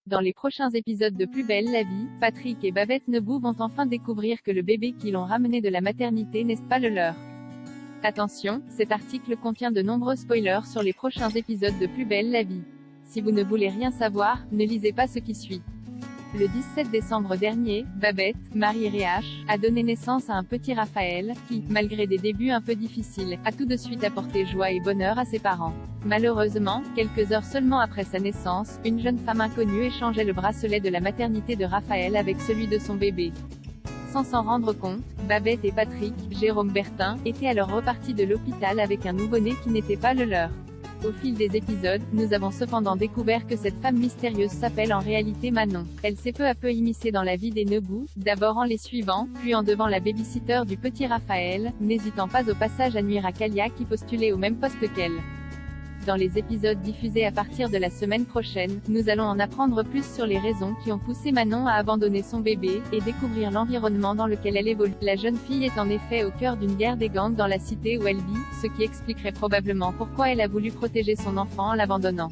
Dans les prochains épisodes de Plus belle la vie, Patrick et Babette Nebou vont enfin découvrir que le bébé qu'ils ont ramené de la maternité n'est pas le leur. Attention, cet article contient de nombreux spoilers sur les prochains épisodes de Plus belle la vie. Si vous ne voulez rien savoir, ne lisez pas ce qui suit. Le 17 décembre dernier, Babette, mariée Réach, a donné naissance à un petit Raphaël, qui, malgré des débuts un peu difficiles, a tout de suite apporté joie et bonheur à ses parents. Malheureusement, quelques heures seulement après sa naissance, une jeune femme inconnue échangeait le bracelet de la maternité de Raphaël avec celui de son bébé. Sans s'en rendre compte, Babette et Patrick, Jérôme Bertin, étaient alors repartis de l'hôpital avec un nouveau-né qui n'était pas le leur. Au fil des épisodes, nous avons cependant découvert que cette femme mystérieuse s'appelle en réalité Manon. Elle s'est peu à peu immiscée dans la vie des Nebou, d'abord en les suivant, puis en devenant la babysitter du petit Raphaël, n'hésitant pas au passage à nuire à Kalia qui postulait au même poste qu'elle. Dans les épisodes diffusés à partir de la semaine prochaine, nous allons en apprendre plus sur les raisons qui ont poussé Manon à abandonner son bébé, et découvrir l'environnement dans lequel elle évolue. La jeune fille est en effet au cœur d'une guerre des gangs dans la cité où elle vit, ce qui expliquerait probablement pourquoi elle a voulu protéger son enfant en l'abandonnant.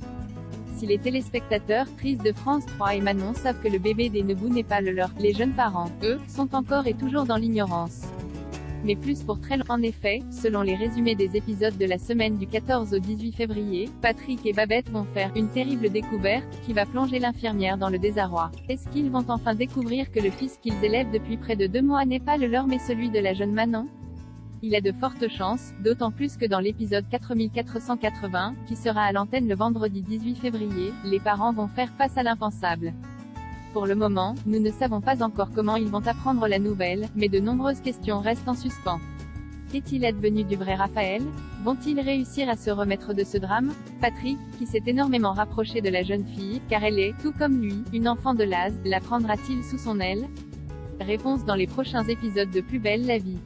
Si les téléspectateurs, tristes de France 3 et Manon savent que le bébé des Nebou n'est pas le leur, les jeunes parents, eux, sont encore et toujours dans l'ignorance. Mais plus pour très longtemps. En effet, selon les résumés des épisodes de la semaine du 14 au 18 février, Patrick et Babette vont faire une terrible découverte, qui va plonger l'infirmière dans le désarroi. Est-ce qu'ils vont enfin découvrir que le fils qu'ils élèvent depuis près de 2 mois n'est pas le leur mais celui de la jeune Manon? Il a de fortes chances, d'autant plus que dans l'épisode 4480, qui sera à l'antenne le vendredi 18 février, les parents vont faire face à l'impensable. Pour le moment, nous ne savons pas encore comment ils vont apprendre la nouvelle, mais de nombreuses questions restent en suspens. Qu'est-il advenu du vrai Raphaël? Vont-ils réussir à se remettre de ce drame? Patrick, qui s'est énormément rapproché de la jeune fille, car elle est, tout comme lui, une enfant de Laz, la prendra-t-il sous son aile? Réponse dans les prochains épisodes de Plus belle la vie.